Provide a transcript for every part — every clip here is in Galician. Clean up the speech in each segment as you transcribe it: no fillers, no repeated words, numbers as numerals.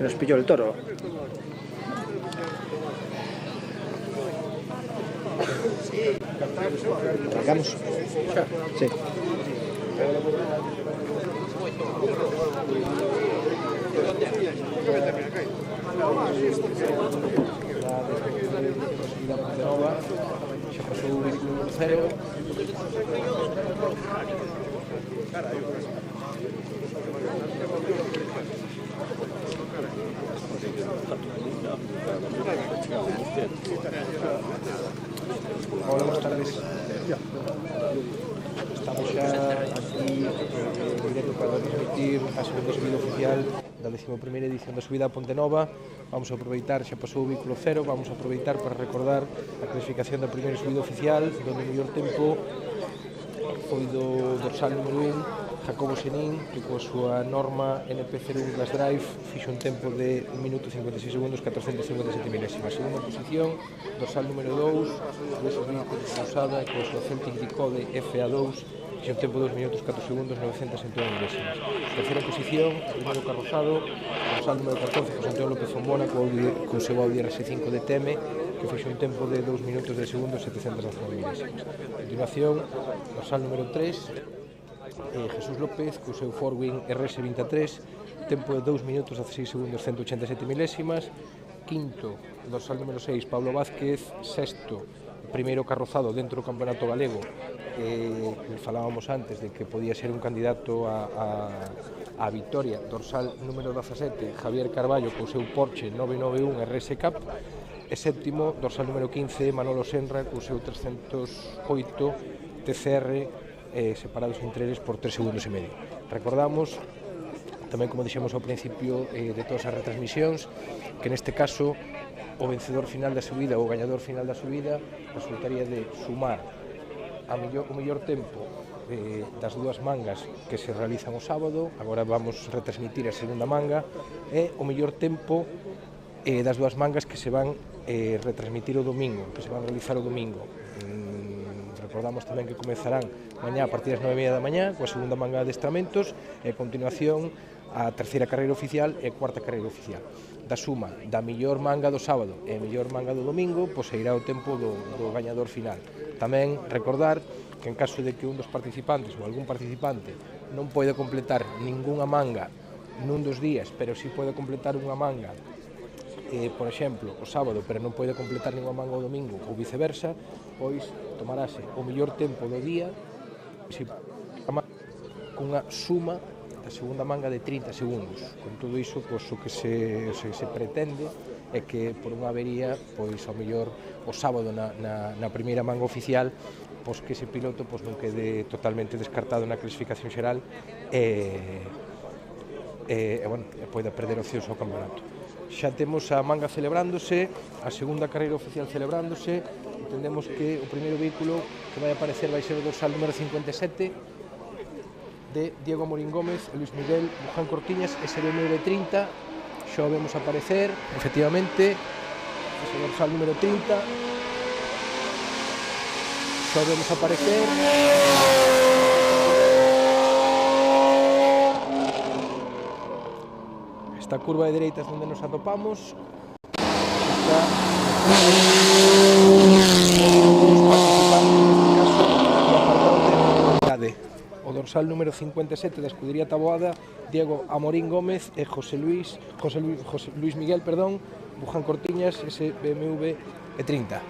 Que nos pilló el toro. ¿Arrancamos? Sí. Xa pasou o vehículo cero. Hola, buenas tardes. Estamos xa aquí en directo para transmitir a segunda subida oficial da 11ª edición da subida a Ponte Nova. Vamos a aproveitar, xa pasou o vehículo cero, vamos a aproveitar para recordar a clasificación da primeira subida oficial, donde o mellor tempo foi do dorsal número 1, Jacobo Senín, que coa súa norma NP01 Glass Drive fixo un tempo de 1 minuto 56 segundos 457 milésimas. Segunda posición, dorsal número 2, deses vehículos de usada, coa súa Celtic Decode FA2, fixo un tempo de 2 minutos 4 segundos 901 milésimas. Terceira posición, primeiro carrozado, dorsal número 14, José Antonio López Fombona, co seu Audi RS5 de Teme, que fixo un tempo de 2 minutos 10 segundos 709 milésimas. A continuación, dorsal número 3, Jesús López, co seu Forwing RS23, tempo de 2 minutos 16 segundos 187 milésimas. Quinto, dorsal número 6, Pablo Vázquez. Sexto, primeiro carrozado dentro do Campeonato Galego, falábamos antes de que podía ser un candidato a vitoria. Dorsal número 17, Javier Carballo co seu Porsche 991 RS Cup. E sétimo, dorsal número 15, Manolo Senra co seu 308 TCR, separados entre eles por 3 segundos e medio. Recordamos, tamén como dixemos ao principio de todas as retransmisións, que neste caso o vencedor final da subida, o gañador final da subida, resultaría de sumar o mellor tempo das dúas mangas que se realizan o sábado. Agora vamos retransmitir a segunda manga, e o mellor tempo das dúas mangas que se van retransmitir o domingo, que se van realizar o domingo. Recordamos tamén que comezarán mañá a partir das 9:30 da mañá coa segunda manga de adestramentos, e a continuación a terceira carreira oficial e a cuarta carreira oficial. Da suma da mellor manga do sábado e a mellor manga do domingo, pois irá o tempo do gañador final. Tamén recordar que en caso de que un dos participantes ou algún participante non pode completar ningunha manga nun dos días, pero si pode completar unha manga, por exemplo, o sábado, pero non pode completar ninguna manga o domingo, ou viceversa, pois tomarase o mellor tempo do día cunha suma da segunda manga de 30 segundos. Con todo iso, pois, o que se pretende é que por unha avería, pois ao mellor o sábado na primeira manga oficial, pois que ese piloto pois non quede totalmente descartado na clasificación xeral e poida perder opcións ao campeonato. Xa temos a manga celebrándose, a segunda carreira oficial celebrándose. Entendemos que o primeiro vehículo que vai aparecer vai ser o dorsal número 57 de Diego Amorín Gómez e Luis Miguel Buján Cortiñas, ese BMW 30. Xa o vemos aparecer, efectivamente, ese dorsal número 30. Xa o vemos aparecer. Esta curva de dereitas onde nos atopamos está o dorsal número 57 da escudería Taboada, Diego Amorín Gómez e José Luis Miguel, Buján Cortiñas, ese BMW E30.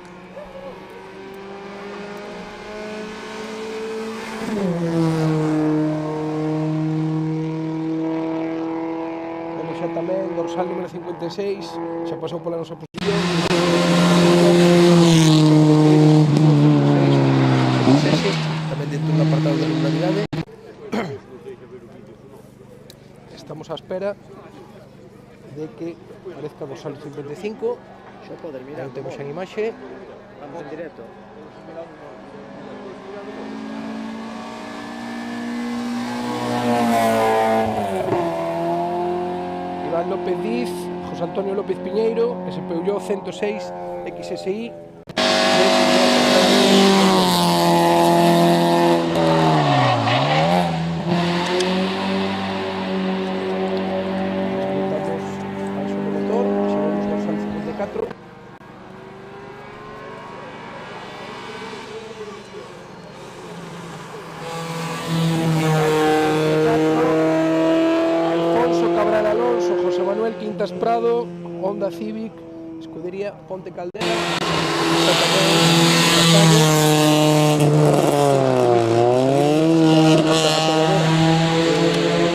Xa tamén dorsal número 56, xa pasou pola nosa posición. Tamén dentro do apartado de regularidade. Estamos á espera de que aparezca o dorsal 55. Xa podes mirar. Aí temos en imaxe. Vamos en directo. Iván López Diz, José Antonio López Piñeiro, ese Peugeot 106 XSI. Estamos á Furgonetas Prado, Honda Civic, escudería Ponte Caldera, está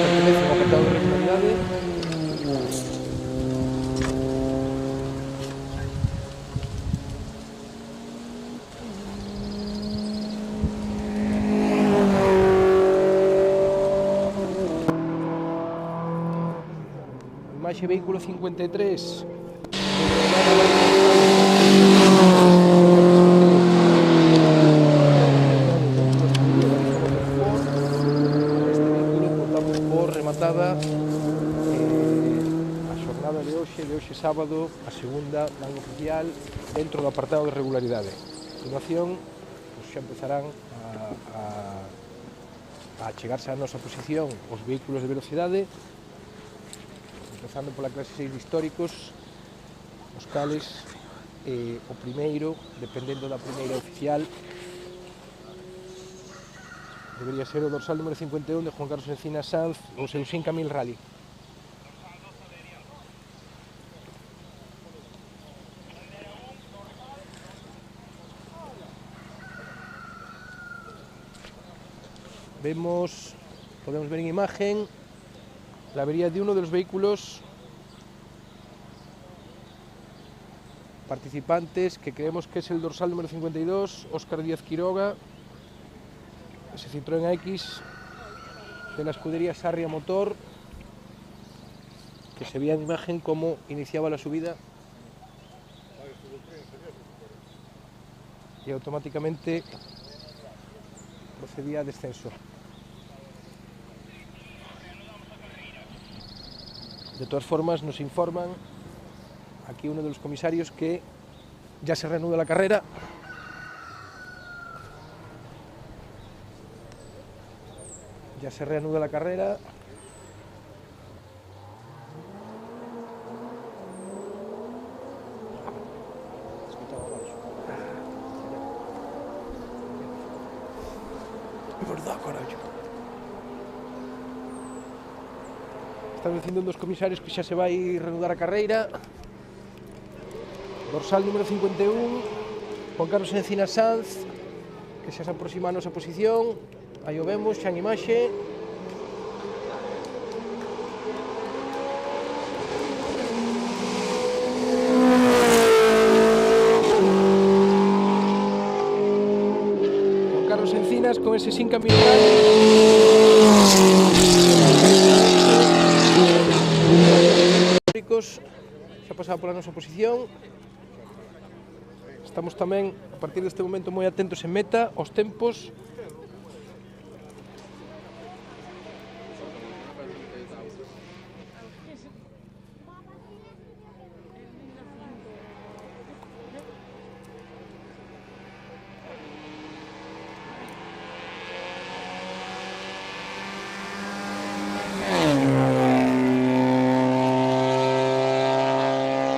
pertenece ao apartado de regularidade. Imaxe vehículo 53. Este vehículo contamos por rematada a xornada de hoxe sábado, a segunda manga oficial dentro do apartado de regularidade. A continuación, pues, xa empezarán a chegarse á nosa posición os vehículos de velocidade, empezando pola clase 6 de históricos, os cales o primeiro, dependendo da primeira oficial, debería ser o dorsal número 51 de Juan Carlos Encinas Sanz, o seu 5000 Rally. Podemos ver en imagen la avería de uno de los vehículos participantes, que creemos que es el dorsal número 52, Óscar Díaz Quiroga, ese Citroën AX de la escudería Sarria Motor, que se veía en imagen cómo iniciaba la subida y automáticamente procedía a descenso. De todas formas, nos informan aquí uno de los comisarios que ya se reanuda la carrera. Ya se reanuda la carrera. É verdade, carallo. Están dicindo un dos comisarios que xa se vai reanudar a carreira. Dorsal número 51, Juan Carlos Encinas Sanz, que xa se aproxima a nosa posición. Aí o vemos, xa en imaxe. Juan Carlos Encinas con ese 5000 xa pasaba pola nosa posición. Estamos tamén, a partir deste momento, moi atentos en meta, aos tempos.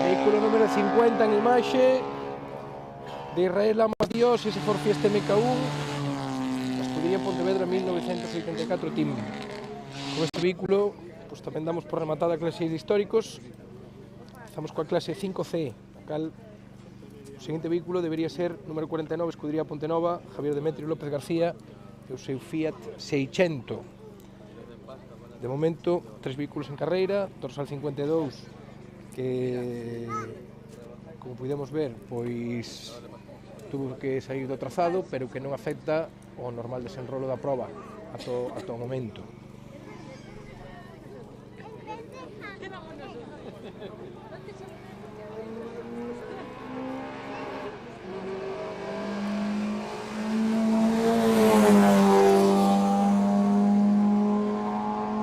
Vehículo número 50 en imaxe de Israel Amatíos, ese Ford Fiesta MK1, la escudería Pontevedra 1984 Team. Con este vehículo pues, tamén damos por rematada a clase 6 de históricos. Estamos coa clase 5C, cal o seguinte vehículo debería ser número 49, escudería Pontenova, Javier Demetrio López García e o seu Fiat 600. De momento, 3 vehículos en carreira, dorsal 52, que, como podemos ver, pois tuvo que sair do trazado, pero que non afecta o normal desenrolo da proba ata o momento.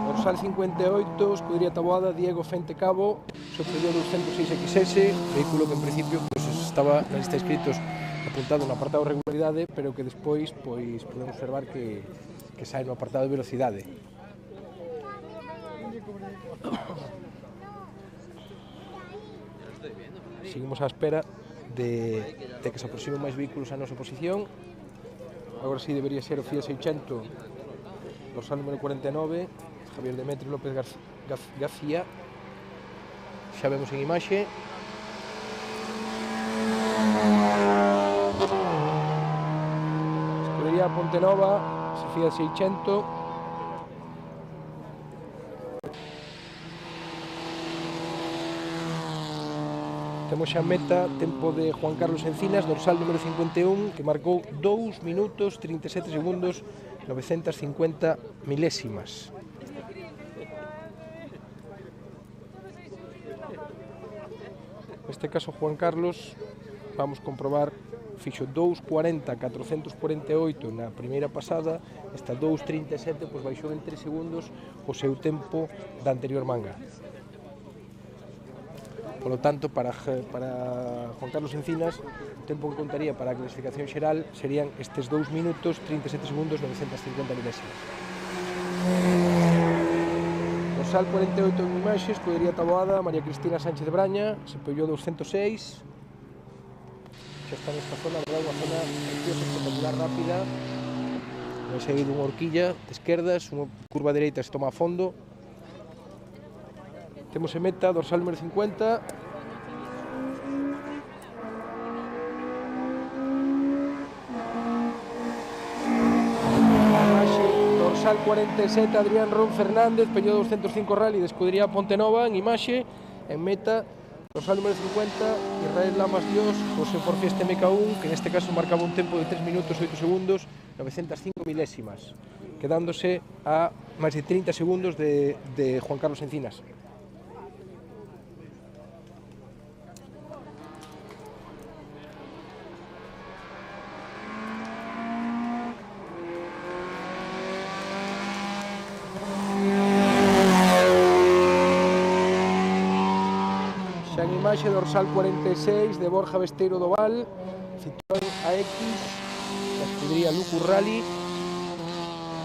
Dorsal 58, escudería Taboada, Diego Fente Cabo, sufrió 206XS, vehículo que en principio pues, estaba na lista de inscritos apuntado no apartado de regularidade, pero que despois pois, podemos observar que sai no apartado de velocidade. Seguimos á espera de que se aproximen máis vehículos á nosa posición. Agora sí debería ser o Fiat 600, dorsal número 49, Javier Demetrio López García, xa vemos en imaxe. Escudería Pontenova, Sofía 600. Temos xa meta, tempo de Juan Carlos Encinas, dorsal número 51, que marcou 2 minutos 37 segundos 950 milésimas. Neste caso Juan Carlos, vamos comprobar, fixo 2.40 448 na primeira pasada, esta 2.37, pois baixou en 3 segundos o seu tempo da anterior manga. Por lo tanto, para Juan Carlos Encinas, o tempo que contaría para a clasificación xeral serían estes 2 minutos 37 segundos 950 milésimas. Dorsal 48 en imaxe, escudería Taboada, María Cristina Sánchez de Braña, se pellou 206. Xa está nesta zona, verdad, unha zona preciosa, espectacular, rápida. Vai seguir unha horquilla de esquerdas, unha curva dereita se toma a fondo. Temos en meta, dorsal número 50. Dorsal 47, Adrián Ron Fernández, Peño 205 Rally de escudería Pontenova, en imaxe. En meta, dorsal número 50, Israel Lamas Dios, José Forfieste MK1, que neste caso marcaba un tempo de 3 minutos 8 segundos 905 milésimas, quedándose a máis de 30 segundos de Juan Carlos Encinas. Xa en imaxe, dorsal 46 de Borja Besteiro do Val, Citroën AX, da escudería Lucus Rally,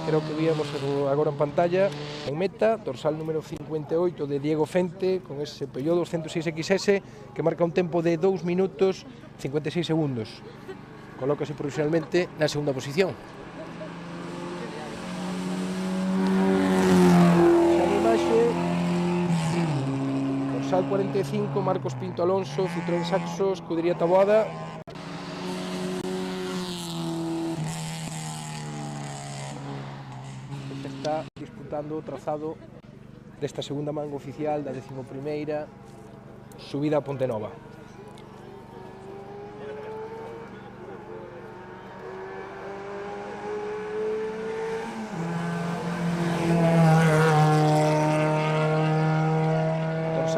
creo que víamos agora en pantalla. En meta, dorsal número 58 de Diego Fente, con ese Peugeot 206 XS, que marca un tempo de 2 minutos 56 segundos. Colócase provisionalmente na segunda posición. Xa en imaxe, dorsal 45, Marcos Pinto Alonso, Citroën Saxo, escudería Taboada. Que está disputando o trazado desta segunda manga oficial da 11ª subida a Pontenova.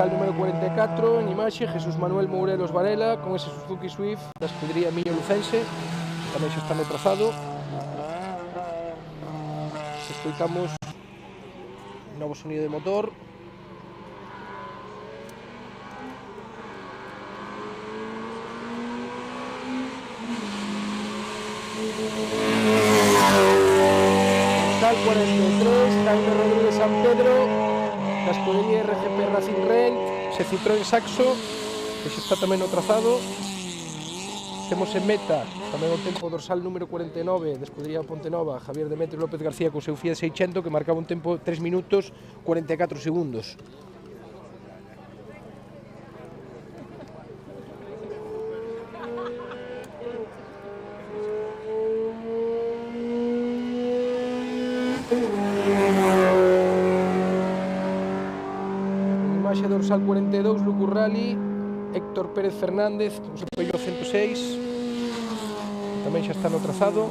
Número 44, en imaxe, Jesús Manuel Mourelos Varela, con ese Suzuki Swift da escudería Miño Lucense, tamén xa está no trazado. Escoitamos novo sonido de motor. Dorsal 43, Jaime Rodríguez San Pedro, da escudería RGP Racing Rent, se Citroën Saxo, que xa está tamén no trazado. Temos en meta tamén o tempo dorsal número 49 de escudería Pontenova, Javier Demetrio López García co seu Fiat 600, que marcaba un tempo de 3 minutos 44 segundos. Dorsal 42, Lucus Rally, Héctor Pérez Fernández, con seu Peugeot 106, tamén xa está no trazado.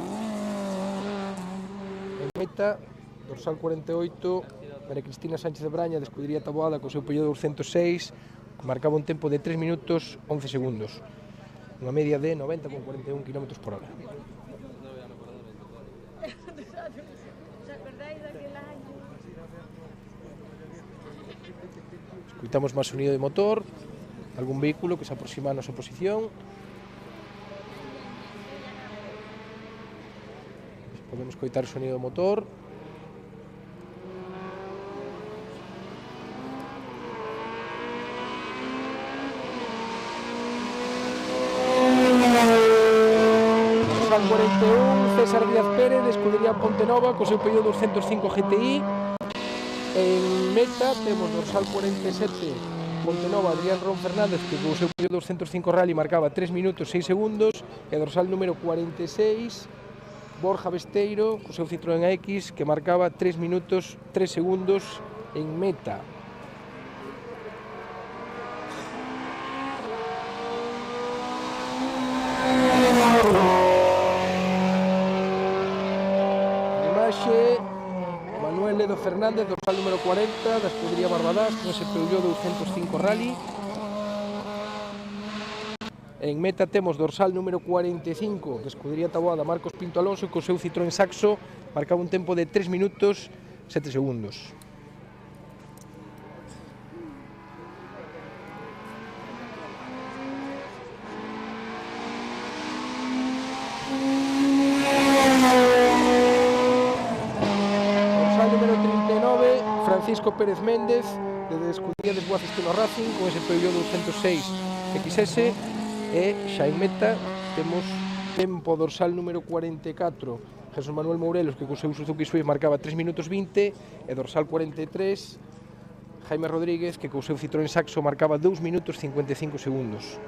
En meta, dorsal 48, María Cristina Sánchez de Braña, de escudería Taboada, con seu Peugeot 206, que marcaba un tempo de 3 minutos 11 segundos, unha media de 90,41 km por hora. Escoitamos máis sonido de motor, algún vehículo que se aproxima a nosa posición. Podemos escoitar o sonido do motor. Dorsal 41, César Díaz Pérez, de escudería Pontenova, co seu Peugeot 205 GTI. En meta temos dorsal 47 Pontenova, Adrián Ron Fernández, que co seu Peugeot 205 Rally marcaba 3 minutos 6 segundos, e dorsal número 46, Borja Besteiro, co seu Citroën AX, que marcaba 3 minutos 3 segundos en meta. Imaxe, Manuel Ledo Fernández, dorsal número 40, da escudería Barbadás, con ese Peugeot 205 Rally. En meta temos dorsal número 45, da escudería Taboada, Marcos Pinto Alonso, co seu Citroën Saxo, marcaba un tempo de 3 minutos 7 segundos. Dorsal número 39, Francisco Pérez Méndez, de escudería Desguaces Tino Racing, con ese Peugeot 206 XS. E xa en meta temos tempo dorsal número 44, Jesús Manuel Mourelos, que co seu Suzuki Swift marcaba 3 minutos 20, e dorsal 43, Jaime Rodríguez, que co seu Citroën Saxo marcaba 2 minutos 55 segundos.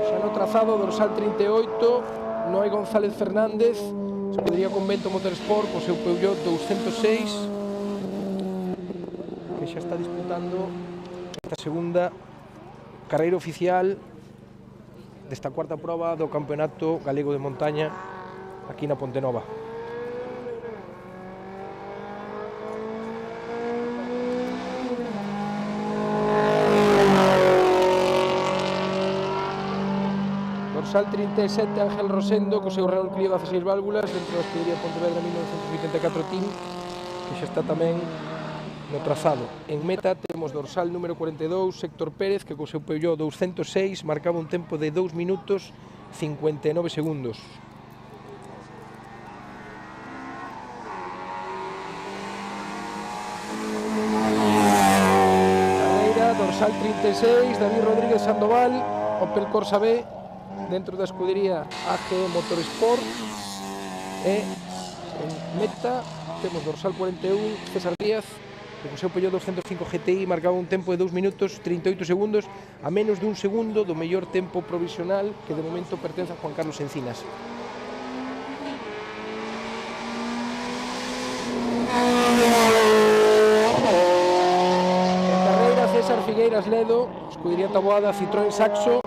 Xa no trazado, dorsal 38, Noé González Fernández, escudería Convento Motorsport, co seu Peugeot 206, que xa está disputando esta segunda carreira oficial desta cuarta proba do Campeonato Galego de Montaña aquí na Pontenova. Dorsal 37, Ángel Rosendo, co seu Renault Clio 16 válvulas, dentro da escudería Pontevedra 1984 Team, que xa está tamén no trazado. En meta temos dorsal número 42, Héctor Pérez, que co seu Peugeot 206 marcaba un tempo de 2 minutos 59 segundos. Carreira, dorsal 36, David Rodríguez Sandoval, Opel Corsa B, dentro da escudería AG Motorsport. E en meta temos dorsal 41, César Díaz, que co seu Peugeot 205 GTI marcaba un tempo de 2 minutos 38 segundos, a menos dun segundo do mellor tempo provisional, que de momento pertence a Juan Carlos Encinas. En carreira, César Figueiras Ledo, escudería Taboada, Citroën Saxo.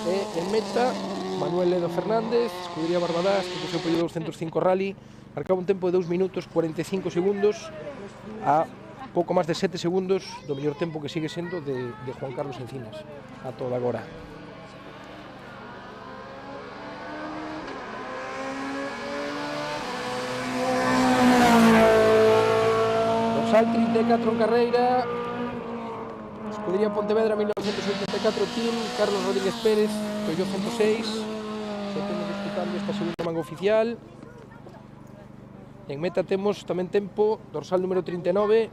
E en meta, Manuel Ledo Fernández, escudería Barbadás, que co seu Peugeot 205 Rally marcaba un tempo de 2 minutos 45 segundos, a pouco máis de 7 segundos do mellor tempo que sigue sendo de Juan Carlos Encinas a toda agora. Dorsal 34 en carreira, escudería Pontevedra 1984 Team, Carlos Rodríguez Pérez, Peugeot 106, que temos disputando esta segunda manga oficial. En meta temos tamén tempo, dorsal número 39,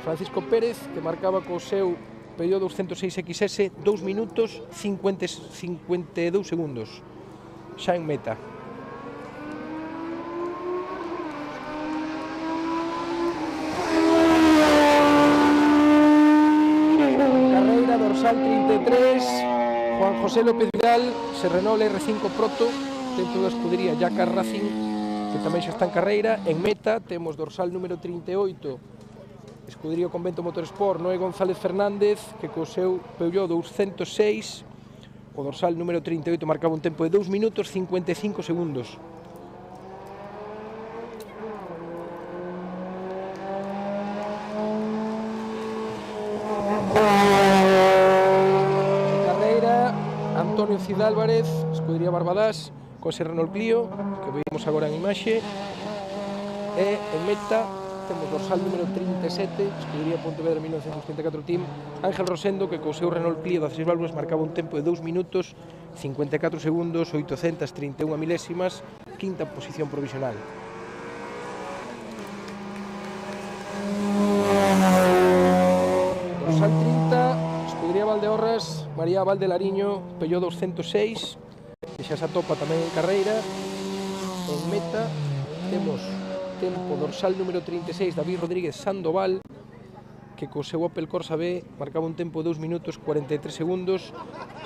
Francisco Pérez, que marcaba co seu Peugeot 206 XS 2 minutos 52 segundos, xa en meta. Carreira, dorsal 33, Juan José López Vidal, Renault R5 Proto, dentro da escudería Yakar Racing, que tamén xa está en carreira. En meta temos dorsal número 38, escudería Convento Motorsport, Noé González Fernández, que co seu Peugeot 206, o dorsal número 38 marcaba un tempo de 2 minutos 55 segundos. En carreira, Antonio Cid Álvarez, escudería Barbadás, con ese Renault Clio, que vemos agora en imaxe. E en meta temos dorsal número 37, escudería Pontevedra 1984 Team, Ángel Rosendo, que co seu Renault Clio 16 válvulas marcaba un tempo de 2 minutos 54 segundos 831 milésimas, quinta posición provisional. Dorsal 30, escudería Valdeorras, María Valdelariño, Peugeot 206, que xa xa se atopa tamén en carreira. En meta temos tempo dorsal número 36, David Rodríguez Sandoval, que co seu Opel Corsa B marcaba un tempo de 2 minutos 43 segundos,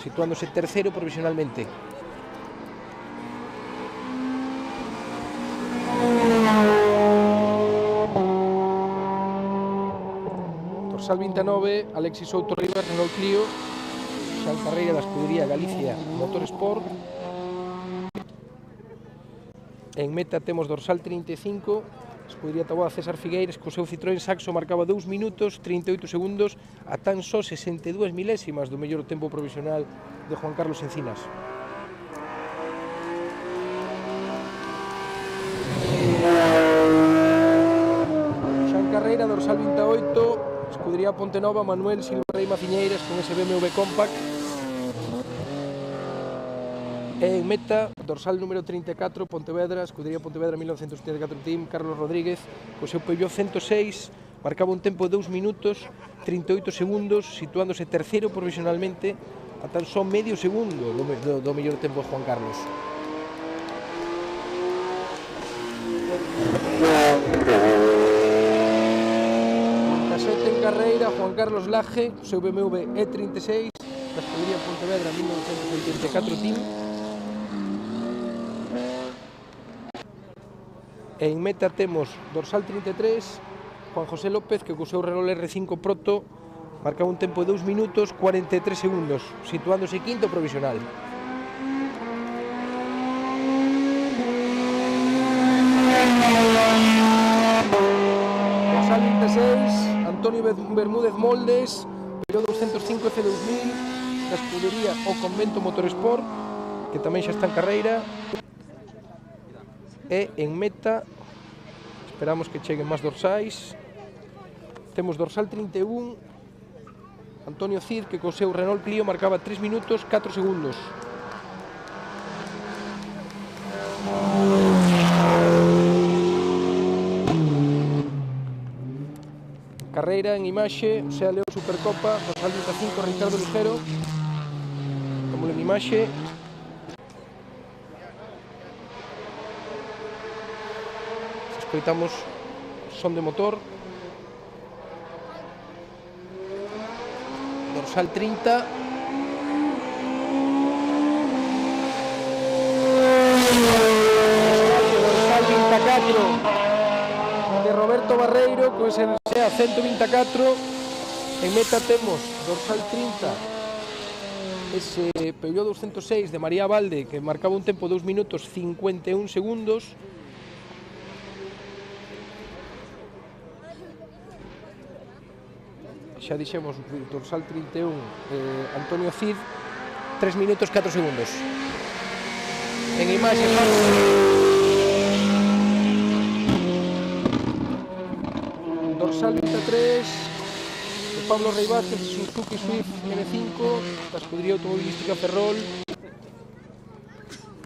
situándose terceiro provisionalmente. Dorsal 29, Alexis Souto Rivas, Renault Clio, xa en carreira da escudería Galicia Motorsport. En meta temos dorsal 35, escudería Taboada César Figueiras, co seu Citroën Saxo marcaba 2 minutos 38 segundos a tan só 62 milésimas do mellor tempo provisional de Juan Carlos Encinas. Xa en carreira, dorsal 28, escudería Pontenova, Manuel Silva Rei Maciñeiras con ese BMW Compact. E en meta, dorsal número 34, Pontevedra, escudería Pontevedra 1974 Team, Carlos Rodríguez, co seu Peugeot 106, marcaba un tempo de 2 minutos 38 segundos, situándose terceiro provisionalmente a tan só medio segundo do mellor tempo de Juan Carlos. En carreira, Juan Carlos Laje, o seu BMW E36, da escudería Pontevedra 1984 Team. En meta temos dorsal 33, Juan José López, que co seu Renault R5 Proto marcaba un tempo de 2 minutos 43 segundos, situándose quinto provisional. Dorsal 26, Antonio Bermúdez Moldes, Peugeot 205 F2000, da escudería O Convento Motorsport, que tamén xa está en carreira. E en meta, esperamos que cheguen máis dorsais, temos dorsal 31, Antonio Cid, que co seu Renault Clio marcaba 3 minutos 4 segundos. Carreira en imaxe, o sea, Leo Supercopa, dorsal 35, Ricardo Ligero, como en imaxe. Escoitamos son de motor. Dorsal 30. Dorsal 24 de Roberto Barreiro, con ese SEA 124. En meta temos dorsal 30, ese Peugeot 206 de María Valde, que marcaba un tempo de 2 minutos 51 segundos. Xa dixemos dorsal 31, Antonio Cid, 3 minutos 4 segundos. En imaxe dorsal 23, de Pablo Rey Vázquez, Suzuki Swift N5, da escudería automobilística Ferrol.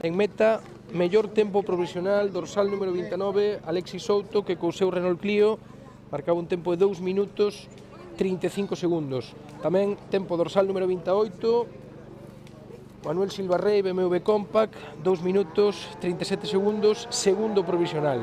En meta, mellor tempo provisional, dorsal número 29, Alexis Souto, que co seu Renault Clio marcaba un tempo de 2 minutos 35 segundos. Tamén tempo dorsal número 28, Manuel Silva Rei, BMW Compact, 2 minutos 37 segundos, segundo provisional.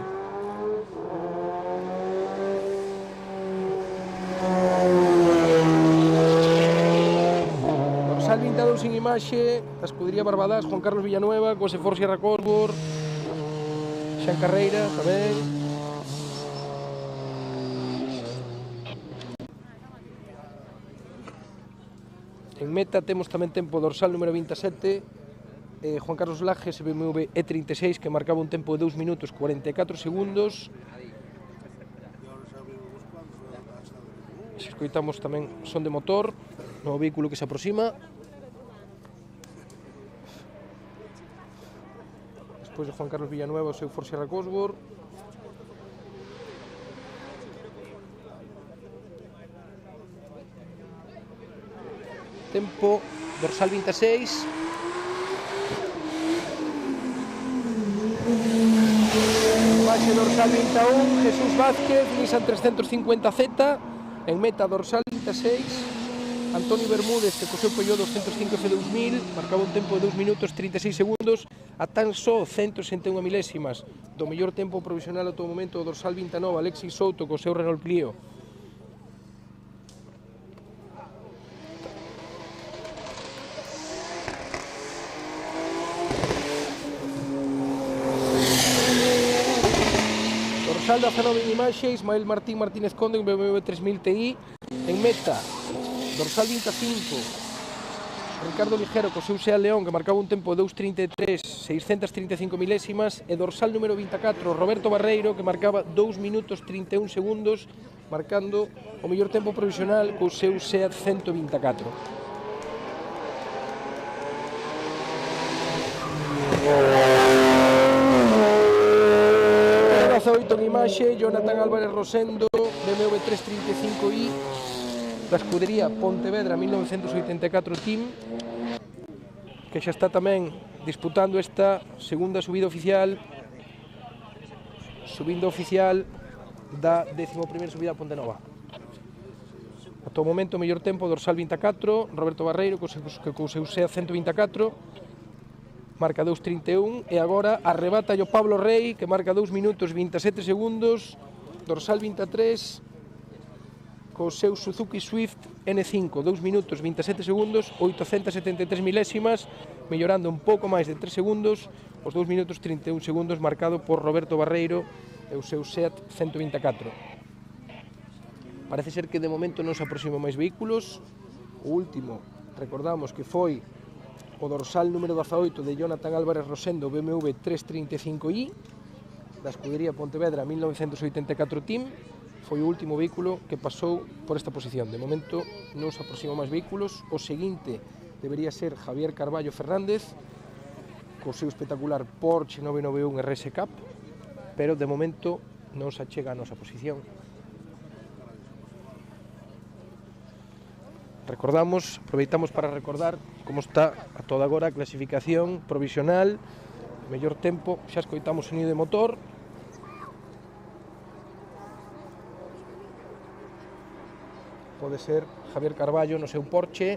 Dorsal 22 en imaxe, da escudería Barbadas, Juan Carlos Villanueva, co ese Ford Sierra Cosworth, xa en carreira tamén. En meta temos tamén tempo dorsal número 27, Juan Carlos Lajes, BMW E36, que marcaba un tempo de 2 minutos 44 segundos. Escoitamos tamén son de motor, no vehículo que se aproxima. Despois de Juan Carlos Villanueva, o seu Ford Sierra Cosworth. Tempo dorsal 26. Base dorsal 21, Jesús Vázquez, Nissan 350Z. En meta dorsal 26, Antonio Bermúdez, que co seu Peugeot 205 F2000 marcaba un tempo de 2 minutos 36 segundos a tan só 161 milésimas do mellor tempo provisional ata o momento o dorsal 29 Alexis Souto co seu Renault Clio. Dorsal 19 en imaxe, Ismael Martín Martínez Conde, un BMW 3000 Ti. En meta, dorsal 25, Ricardo Ligero co seu Seat León, que marcaba un tempo de 2.33, 635 milésimas. E dorsal número 24, Roberto Barreiro, que marcaba 2 minutos 31 segundos, marcando o mellor tempo provisional co seu Seat 124. 18 en imaxe, Jonathan Álvarez Rosendo, BMW 335i, da escudería Pontevedra 1984 Team, que xa está tamén disputando esta segunda subida oficial da 11ª subida a Pontenova. Ata o momento, o mellor tempo, dorsal 24, Roberto Barreiro, co seu Seat 124, marca 2.31, e agora arrebata o Pablo Rey, que marca 2 minutos 27 segundos, dorsal 23, co seu Suzuki Swift N5, 2 minutos 27 segundos, 873 milésimas, mellorando un pouco máis de 3 segundos, os 2 minutos 31 segundos marcado por Roberto Barreiro e o seu Seat 124. Parece ser que de momento non se aproximan máis vehículos. O último, recordamos que foi o dorsal número 18 de Jonathan Álvarez Rosendo, BMW 335i, da escudería Pontevedra 1984 Team. Foi o último vehículo que pasou por esta posición. De momento non se aproximan máis vehículos. O seguinte debería ser Javier Carballo Fernández, co seu espectacular Porsche 991 RS Cup, pero de momento non se achega a nosa posición. Aproveitamos para recordar como está a toda agora a clasificación provisional, mellor tempo, xa escoitamos o sonido de motor. Pode ser Javier Carballo no seu Porsche.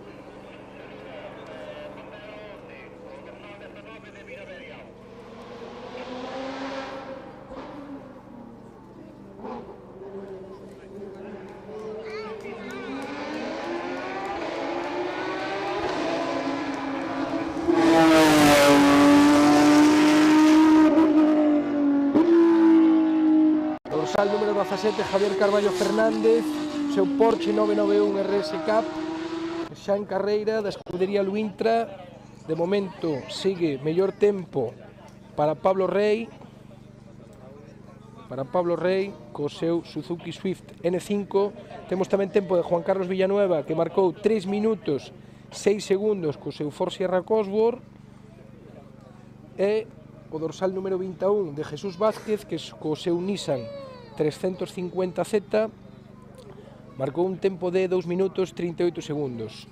Dorsal número 17, Javier Carballo Fernández, seu Porsche 991 RS Cup, xa en carreira da escudería Luintra. De momento sigue mellor tempo para Pablo Rey co seu Suzuki Swift N5. Temos tamén tempo de Juan Carlos Villanueva, que marcou 3 minutos 6 segundos co seu Ford Sierra Cosworth, e o dorsal número 21 de Jesús Vázquez, que co seu Nissan 350Z marcou un tempo de 2 minutos 38 segundos.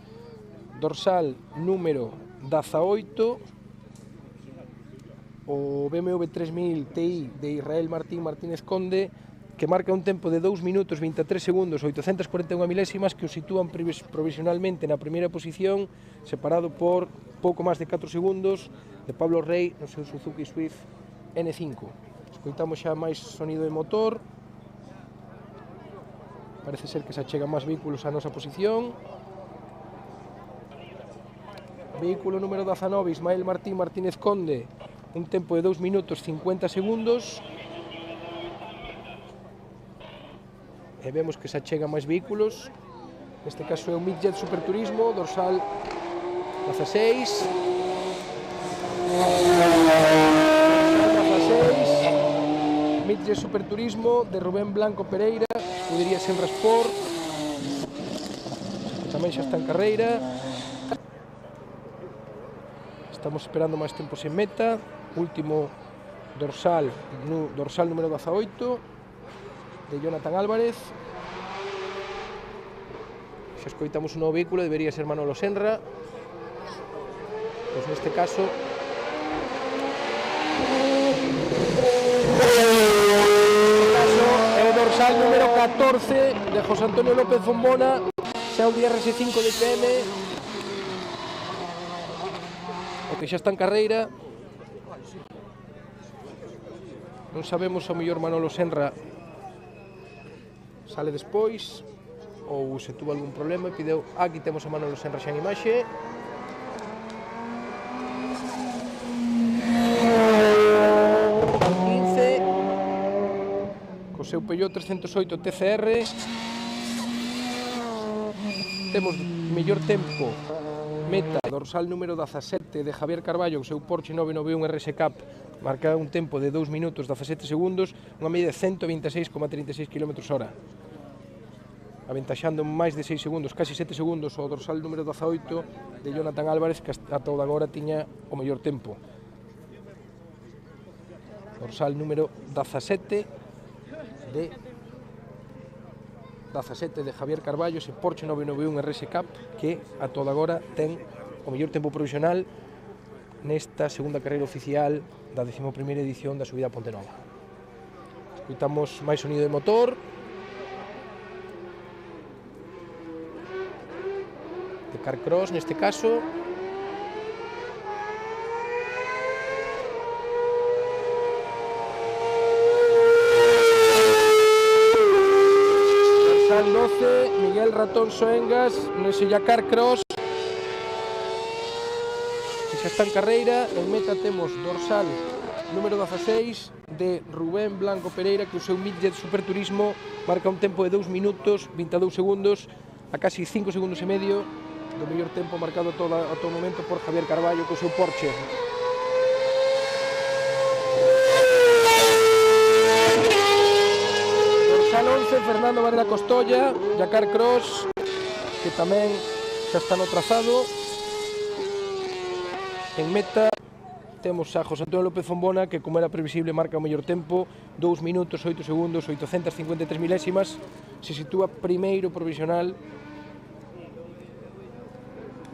Dorsal número 18, o BMW 3000 Ti de Israel Martín Martínez Conde, que marca un tempo de 2 minutos 23 segundos, 841 milésimas, que o sitúan provisionalmente na primeira posición, separado por pouco máis de 4 segundos de Pablo Rey no seu Suzuki Swift N5. Escoitamos xa máis sonido de motor. Parece ser que se achegan máis vehículos á nosa posición. Vehículo número 19, Ismael Martín Martínez Conde, un tempo de 2 minutos 50 segundos. E vemos que se achegan máis vehículos. Neste caso é o Midjet Superturismo, dorsal 16. Midjet Superturismo de Rubén Blanco Pereira, escudería Senra Sport, que tamén xa está en carreira. Estamos esperando máis tempos en meta. Último dorsal número 18 de Jonathan Álvarez. Xa escoitamos un novo vehículo, debería ser Manolo Senra. Pois neste caso é o dorsal número 14 de José Antonio López Fombona, Xa o DRS5 DPM, o que xa está en carreira. Non sabemos se o mellor Manolo Senra sale despois ou se tuvo algún problema e pideu. Aquí temos a Manolo Senra xa en imaxe. Co seu Peugeot 308 TCR. Temos mellor tempo meta dorsal número 17 de Javier Carballo, o seu Porsche 991 RS Cup, marca un tempo de 2 minutos 17 segundos, unha medida de 126,36 km/h, aventaxando máis de 6 segundos, casi 7 segundos o dorsal número 18 de Jonathan Álvarez, que ata agora tiña o mellor tempo. Dorsal número 17 de Javier Carballo, ese Porsche 991 RS Cup, que a toda agora ten o mellor tempo provisional nesta segunda carreira oficial da 11ª edición da subida a Pontenova. Escoitamos máis sonido de motor, de Carcross neste caso. Dorsal 12, Miguel Ratón Soengas, nese ya Carcross, que xa está en carreira. En meta temos dorsal número 16 de Rubén Blanco Pereira, que o seu midget Superturismo marca un tempo de 2 minutos 22 segundos, a casi 5 segundos e medio do mellor tempo marcado a todo momento por Javier Carballo co seu Porsche. Dorsal 11, Fernando Varela Costolla, Dakar Cross, que tamén xa está no trazado. En meta temos a José Antonio López Fombona, que, como era previsible, marca o mellor tempo, 2 minutos 8 segundos 853 milésimas, se sitúa primeiro provisional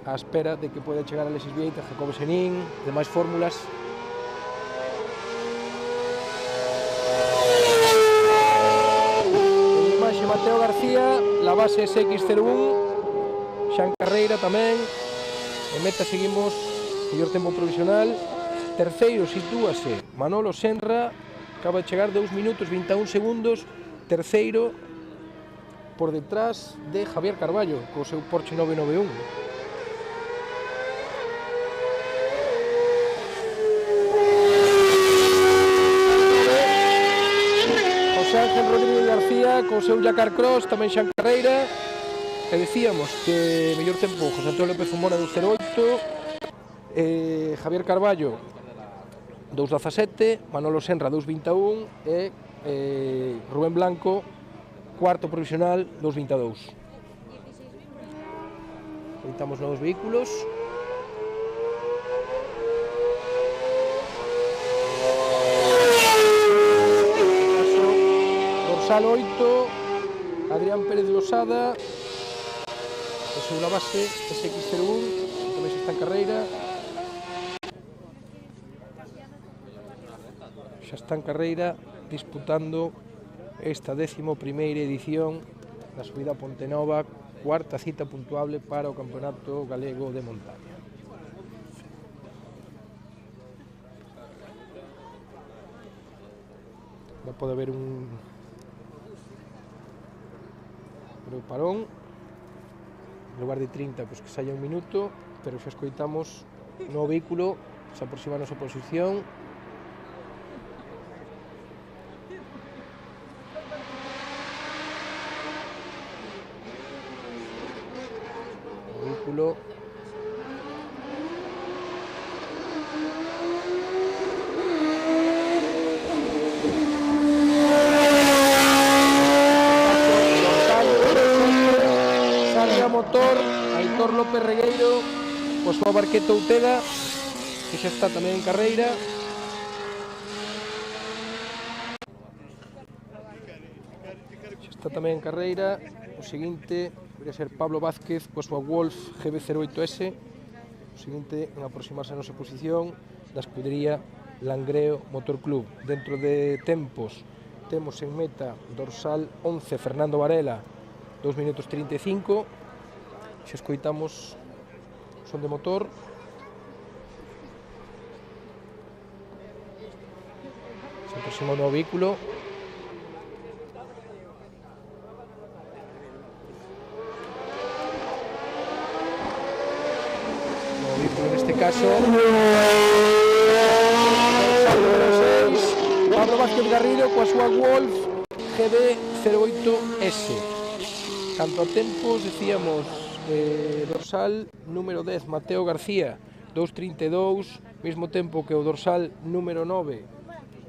á espera de que poida chegar a Alexis Vieita, Jacobo Senín, demais fórmulas. En imaxe Mateo García, la base SX01, xa en carreira tamén. En meta seguimos mellor tempo provisional. Terceiro sitúase Manolo Senra, acaba de chegar 2 minutos 21 segundos, terceiro por detrás de Javier Carballo co seu Porsche 991. José Ángel Rodríguez García co seu Dakar Cross, tamén xa en carreira. E decíamos que mellor tempo José Antonio López Fombona 2.08, Javier Carballo 2.17, Manolo Senra 2.21 e Rubén Blanco, cuarto provisional, 2.22. Editamos novos vehículos. Dorsal 8, Adrián Pérez Losada, o seu la base SX01, tamén xa está en carreira. Xa está en carreira disputando esta 11ª edición da subida a Pontenova, cuarta cita puntuable para o Campeonato Galego de Montaña. Va a poder haber un parón, en lugar de 30, pues que saia un minuto, pero xa escoitamos no vehículo, se aproxima a nosa posición. Vehículo salga motor Aitor López Regueiro, pois o Barqueta Outeda, que xa está tamén en carreira. Xa está tamén en carreira. O seguinte debería ser Pablo Vázquez, pois o Wolf GB08S. O seguinte en aproximarse a nosa posición da escudería Langreo Motor Club. Dentro de tempos temos en meta dorsal 11 Fernando Varela, 2 minutos 35, xa escoitamos son de motor. Se aproxima o novo vehículo. Novo vehículo neste caso. Pablo Vázquez Garrido coa súa Wolf GB08S. Canto a tempos, decíamos, dorsal número 10, Mateo García, 2.32, mismo tempo que o dorsal número 9,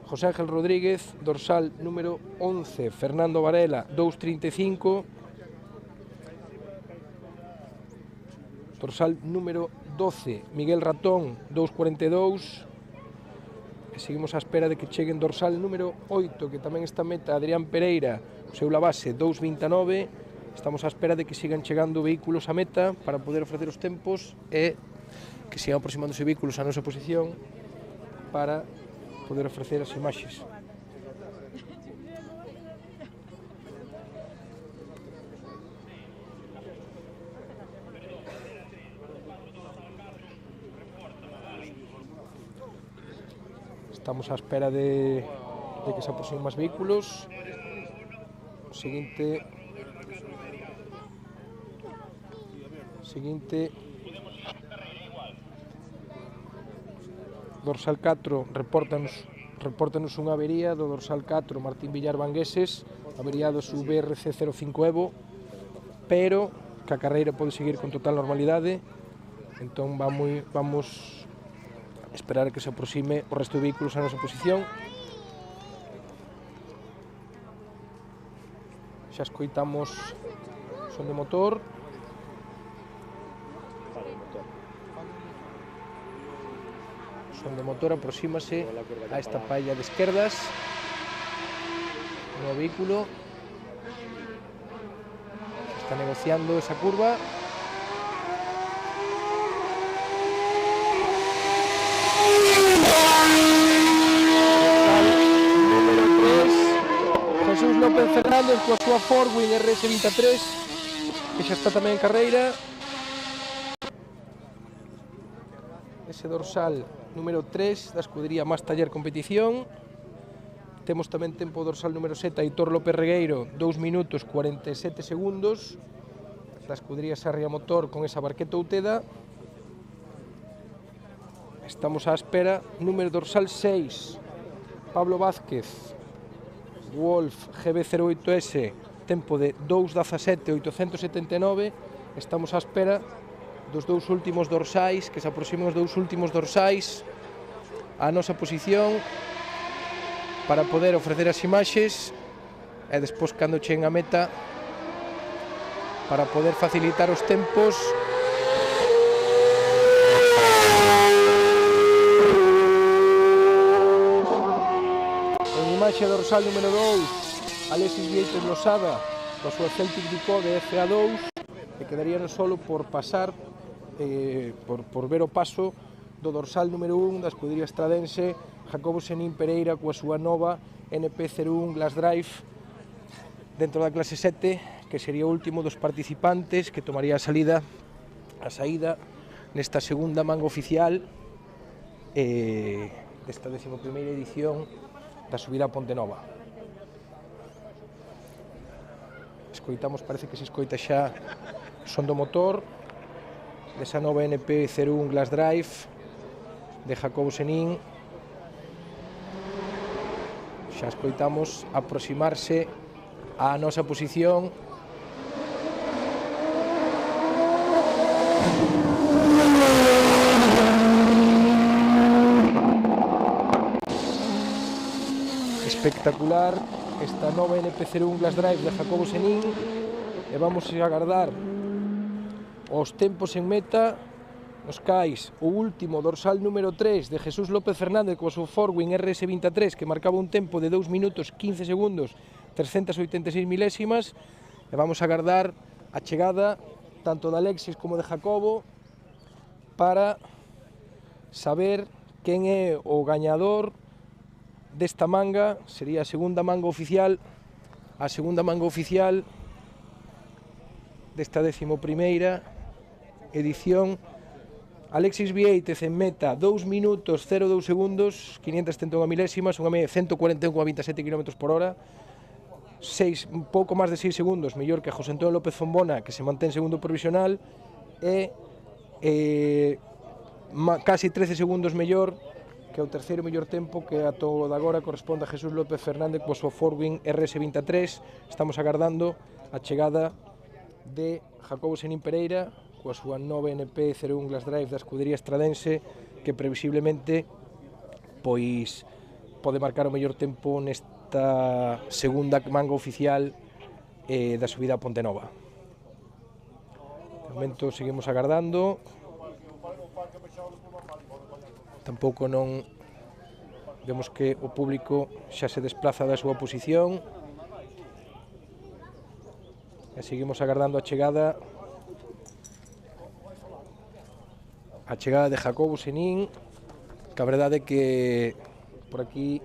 José Ángel Rodríguez, dorsal número 11, Fernando Varela, 2.35, dorsal número 12, Miguel Ratón, 2.42, e seguimos á espera de que cheguen dorsal número 8, que tamén está meta, Adrián Pereira, o seu Labase, 2.29. Estamos á espera de que sigan chegando vehículos á meta para poder ofrecer os tempos e que sigan aproximándose vehículos á nosa posición para poder ofrecer as imaxes. Estamos á espera de que se aproximen máis vehículos. O seguinte dorsal 4 repórtanos unha avería do dorsal 4 Martín Villar Vangueses, averiado su VRC 05 Evo, pero que a carreira pode seguir con total normalidade. Entón vamos esperar que se aproxime o resto de vehículos a nosa posición. Xa escoitamos son de motor. Son de motor, aproxímase a esta palla de esquerdas no vehículo. Se está negociando esa curva. Jesús López Fernández coa súa Forwing RS23, que xa está tamén en carreira. Ese dorsal número 3 da escudería Más Taller Competición. Temos tamén tempo dorsal número 7, Aitor López Regueiro, 2 minutos 47 segundos, da escudería Sarria Motor con esa Barqueta Uteda. Estamos á espera, número dorsal 6, Pablo Vázquez, Wolf GB08S, tempo de 2:17.879. Estamos á espera dos dous últimos dorsais, que se aproximen os dous últimos dorsais á nosa posición para poder ofrecer as imaxes e despois, cando cheguen a meta, para poder facilitar os tempos. Imaxe dorsal número 2, Alexis Vieites Losada coa súa Celtic Decode FA2, e quedaríanos solo por pasar por ver o paso do dorsal número 1 da escudería estradense Jacobo Senín Pereira coa súa nova NP01 Glass Drive dentro da clase 7, que sería o último dos participantes que tomaría a saída nesta segunda manga oficial desta 11ª edición da subida a Ponte Nova. Escoitamos, parece que se escoita xa son do motor desa nova NP01 Glass Drive de Jacobo Senín. Xa escoitamos aproximarse á nosa posición. Espectacular esta nova NP01 Glass Drive de Jacobo Senín, e vamos a agardar os tempos en meta nos cais o último dorsal número 3 de Jesús López Fernández coa súa Forwing RS23, que marcaba un tempo de 2 minutos 15 segundos 386 milésimas, e vamos a agardar a chegada tanto de Alexis como de Jacobo para saber quen é o gañador desta manga. Sería a segunda manga oficial desta 11ª edición. Alexis Viéitez en meta 2 minutos 02 segundos, 571 milésimas, unha media de 141,27 km por hora, un pouco máis de 6 segundos mellor que José Antonio López Fombona, que se mantén segundo provisional, e casi 13 segundos mellor que o terceiro mellor tempo, que a todo de agora corresponde a Jesús López Fernández co seu Forwing RS23. Estamos agardando a chegada de Jacobo Senín Pereira coa súa 9NP 01 Glass Drive da escudería estradense, que previsiblemente pois pode marcar o mellor tempo nesta segunda manga oficial da subida a Pontenova. De momento seguimos agardando. Tampouco non vemos que o público xa se desplaza da súa posición e seguimos agardando a chegada de Jacobo Senín, que a verdade é que por aquí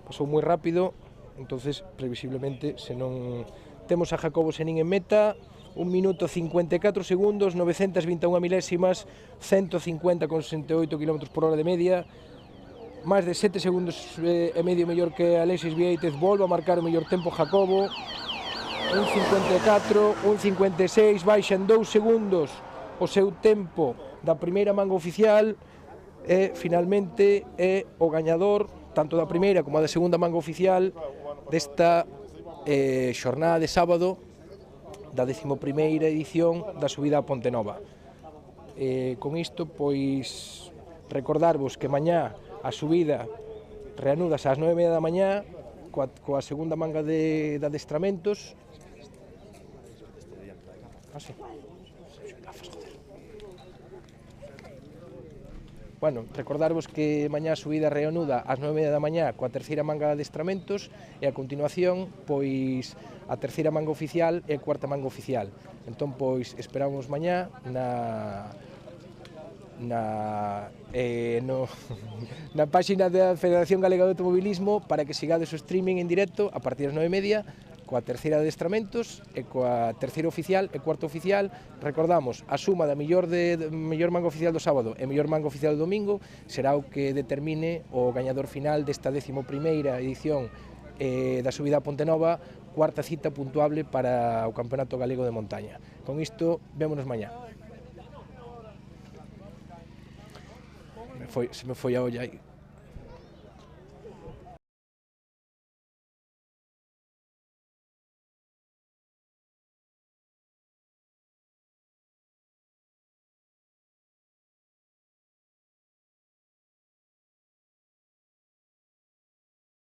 pasou moi rápido, entonces previsiblemente se non temos a Jacobo Senín en meta, 1 minuto 54 segundos, 921 milésimas, 150,68 km por hora de media, máis de 7 segundos e medio mellor que Alexis Viéitez. Volve a marcar o mellor tempo Jacobo, 1.54, 1.56, baixa en 2 segundos o seu tempo da primeira manga oficial e finalmente é o gañador tanto da primeira como da segunda manga oficial desta xornada de sábado da 11ª edición da subida a Pontenova. Con isto, pois, recordarvos que mañá a subida reanúdase ás 9:30 da mañá coa segunda manga de adestramentos. Bueno, recordarvos que mañá a subida reanuda ás 9:30 da mañá coa terceira manga de adestramentos e a continuación, pois, a terceira manga oficial e a cuarta manga oficial. Entón, pois, esperamos mañá na páxina da Federación Galega de Automobilismo para que sigades o streaming en directo a partir das 9:30 coa terceira de adestramentos e coa terceira oficial e cuarta oficial. Recordamos, a suma da mellor manga oficial do sábado e mellor manga oficial do domingo será o que determine o gañador final desta 11ª edición da subida a Pontenova, cuarta cita puntuable para o Campeonato Galego de Montaña. Con isto, vémonos mañá. Se me foi a olla aí.